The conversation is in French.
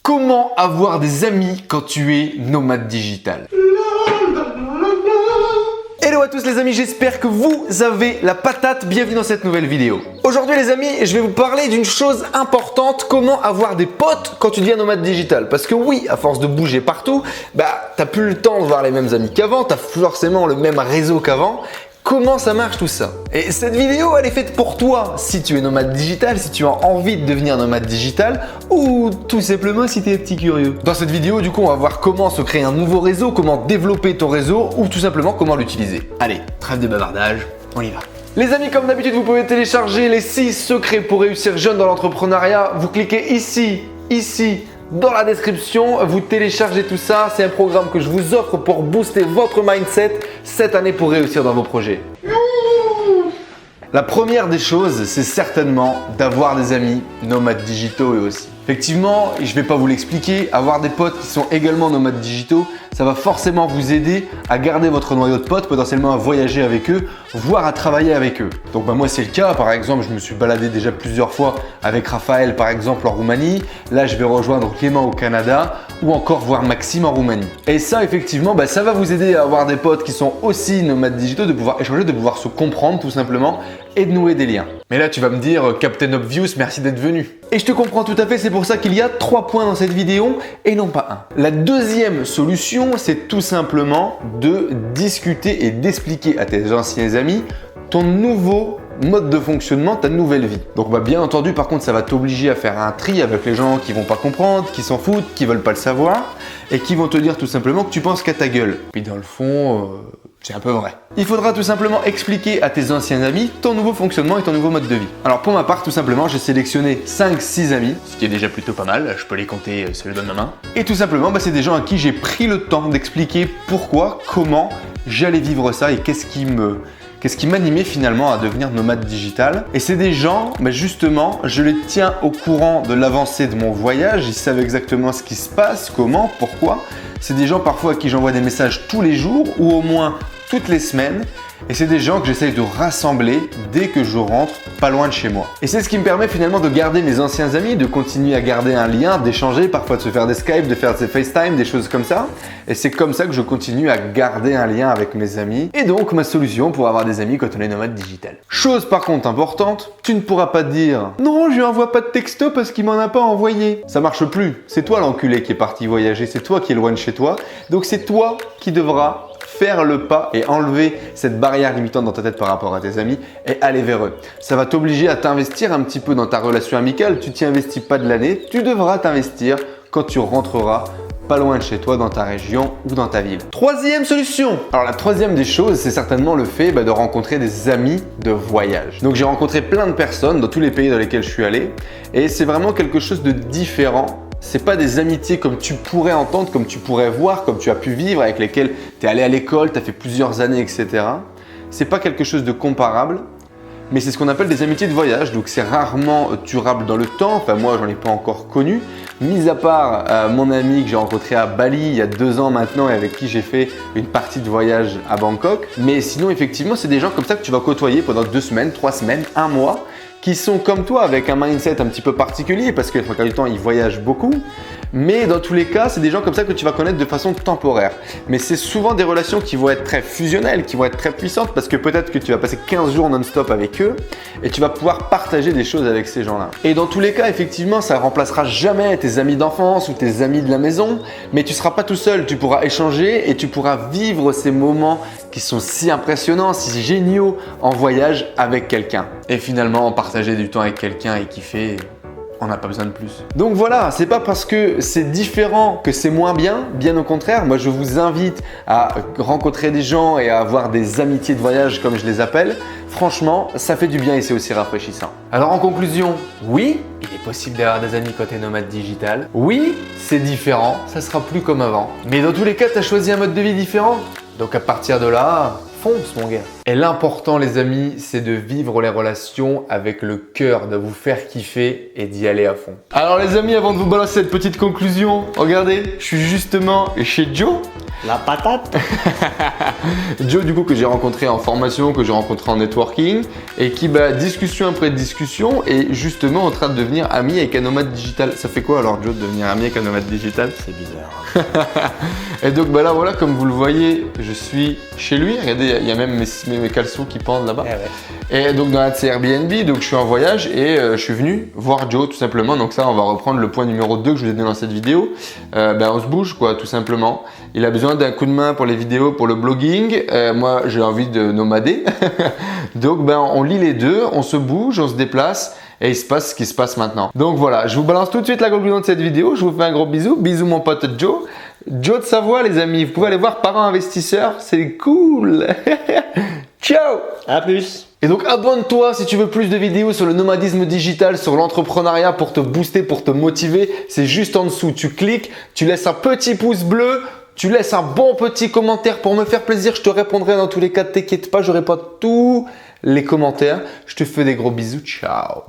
Comment avoir des amis quand tu es nomade digital? Hello à tous les amis, j'espère que vous avez la patate. Bienvenue dans cette nouvelle vidéo. Aujourd'hui les amis, je vais vous parler d'une chose importante, comment avoir des potes quand tu deviens nomade digital. Parce que oui, à force de bouger partout, t'as plus le temps de voir les mêmes amis qu'avant, t'as forcément le même réseau qu'avant. Comment ça marche tout ça? Et cette vidéo, elle est faite pour toi si tu es nomade digital, si tu as envie de devenir nomade digital ou tout simplement si tu es petit curieux. Dans cette vidéo, du coup, on va voir comment se créer un nouveau réseau, comment développer ton réseau ou tout simplement comment l'utiliser. Allez, trêve de bavardage, on y va. Les amis, comme d'habitude, vous pouvez télécharger les 6 secrets pour réussir jeune dans l'entrepreneuriat. Vous cliquez ici, dans la description, vous téléchargez tout ça. C'est un programme que je vous offre pour booster votre mindset cette année pour réussir dans vos projets. La première des choses, c'est certainement d'avoir des amis nomades digitaux eux aussi. Effectivement, je ne vais pas vous l'expliquer, avoir des potes qui sont également nomades digitaux, ça va forcément vous aider à garder votre noyau de potes, potentiellement à voyager avec eux, voire à travailler avec eux. Donc moi c'est le cas, par exemple, je me suis baladé déjà plusieurs fois avec Raphaël par exemple en Roumanie. Là je vais rejoindre Clément au Canada ou encore voir Maxime en Roumanie. Et ça effectivement, ça va vous aider à avoir des potes qui sont aussi nomades digitaux, de pouvoir échanger, de pouvoir se comprendre tout simplement et de nouer des liens. Mais là tu vas me dire Captain Obvious, merci d'être venu. Et je te comprends tout à fait, c'est pour ça qu'il y a 3 points dans cette vidéo et non pas 1. La deuxième solution, c'est tout simplement de discuter et d'expliquer à tes anciens amis ton nouveau mode de fonctionnement, ta nouvelle vie. Donc bien entendu, par contre, ça va t'obliger à faire un tri avec les gens qui vont pas comprendre, qui s'en foutent, qui veulent pas le savoir et qui vont te dire tout simplement que tu penses qu'à ta gueule. Puis dans le fond, c'est un peu vrai. Il faudra tout simplement expliquer à tes anciens amis ton nouveau fonctionnement et ton nouveau mode de vie. Alors pour ma part, tout simplement, j'ai sélectionné 5-6 amis, ce qui est déjà plutôt pas mal, je peux les compter sur le doigt de ma main. Et tout simplement, c'est des gens à qui j'ai pris le temps d'expliquer pourquoi, comment j'allais vivre ça et qu'est-ce qui m'animait finalement à devenir nomade digital. Et c'est des gens, justement, je les tiens au courant de l'avancée de mon voyage, ils savent exactement ce qui se passe, comment, pourquoi. C'est des gens parfois à qui j'envoie des messages tous les jours ou au moins toutes les semaines. Et c'est des gens que j'essaye de rassembler dès que je rentre pas loin de chez moi. Et c'est ce qui me permet finalement de garder mes anciens amis, de continuer à garder un lien, d'échanger, parfois de se faire des Skype, de faire des FaceTime, des choses comme ça. Et c'est comme ça que je continue à garder un lien avec mes amis. Et donc ma solution pour avoir des amis quand on est nomade digital. Chose par contre importante, tu ne pourras pas dire « Non, je lui envoie pas de texto parce qu'il m'en a pas envoyé ». Ça marche plus. C'est toi l'enculé qui est parti voyager, c'est toi qui est loin de chez toi. Donc c'est toi qui devras faire le pas et enlever cette barrière limitante dans ta tête par rapport à tes amis et aller vers eux. Ça va t'obliger à t'investir un petit peu dans ta relation amicale. Tu t'y investis pas de l'année, tu devras t'investir quand tu rentreras pas loin de chez toi, dans ta région ou dans ta ville. Troisième solution. Alors la troisième des choses, c'est certainement le fait de rencontrer des amis de voyage. Donc j'ai rencontré plein de personnes dans tous les pays dans lesquels je suis allé et c'est vraiment quelque chose de différent. C'est pas des amitiés comme tu pourrais entendre, comme tu pourrais voir, comme tu as pu vivre, avec lesquelles tu es allé à l'école, tu as fait plusieurs années, etc. C'est pas quelque chose de comparable, mais c'est ce qu'on appelle des amitiés de voyage. Donc c'est rarement durable dans le temps. Enfin moi, j'en ai pas encore connu. Mis à part mon ami que j'ai rencontré à Bali il y a 2 ans maintenant et avec qui j'ai fait une partie de voyage à Bangkok. Mais sinon, effectivement, c'est des gens comme ça que tu vas côtoyer pendant 2 semaines, 3 semaines, 1 mois, qui sont comme toi avec un mindset un petit peu particulier parce que la plupart du temps ils voyagent beaucoup, mais dans tous les cas c'est des gens comme ça que tu vas connaître de façon temporaire. Mais c'est souvent des relations qui vont être très fusionnelles, qui vont être très puissantes parce que peut-être que tu vas passer 15 jours non-stop avec eux et tu vas pouvoir partager des choses avec ces gens-là. Et dans tous les cas effectivement ça ne remplacera jamais tes amis d'enfance ou tes amis de la maison, mais tu ne seras pas tout seul, tu pourras échanger et tu pourras vivre ces moments qui sont si impressionnants, si géniaux en voyage avec quelqu'un. Et finalement, partager du temps avec quelqu'un et kiffer, on n'a pas besoin de plus. Donc voilà, c'est pas parce que c'est différent que c'est moins bien, bien au contraire. Moi, je vous invite à rencontrer des gens et à avoir des amitiés de voyage comme je les appelle. Franchement, ça fait du bien et c'est aussi rafraîchissant. Alors en conclusion, oui, il est possible d'avoir des amis quand tu es nomade digital. Oui, c'est différent, ça sera plus comme avant. Mais dans tous les cas, tu as choisi un mode de vie différent. Donc à partir de là, fonce mon gars. Et l'important les amis, c'est de vivre les relations avec le cœur, de vous faire kiffer et d'y aller à fond. Alors les amis, avant de vous balancer cette petite conclusion, regardez, je suis justement chez Joe. La patate. Joe, du coup, que j'ai rencontré en formation, que j'ai rencontré en networking et qui, discussion après discussion, est justement en train de devenir ami avec un nomade digital. Ça fait quoi alors, Joe, de devenir ami avec un nomade digital? C'est bizarre. Et donc, là, voilà, comme vous le voyez, je suis chez lui. Regardez, il y a même mes caleçons qui pendent là-bas. Et donc, dans un de ces Airbnb, donc je suis en voyage et je suis venu voir Joe tout simplement. Donc, ça, on va reprendre le point numéro 2 que je vous ai donné dans cette vidéo. On se bouge, quoi, tout simplement. Il a besoin d'un coup de main pour les vidéos, pour le blogging. Moi, j'ai envie de nomader. Donc, on lit les deux, on se bouge, on se déplace et il se passe ce qui se passe maintenant. Donc voilà, je vous balance tout de suite la conclusion de cette vidéo. Je vous fais un gros bisou. Bisous mon pote Joe. Joe de Savoie, les amis. Vous pouvez aller voir Parents Investisseurs. C'est cool. Ciao. À plus. Et donc abonne-toi si tu veux plus de vidéos sur le nomadisme digital, sur l'entrepreneuriat pour te booster, pour te motiver. C'est juste en dessous. Tu cliques, tu laisses un petit pouce bleu. Tu laisses un bon petit commentaire pour me faire plaisir. Je te répondrai dans tous les cas. T'inquiète pas, je réponds à tous les commentaires. Je te fais des gros bisous. Ciao.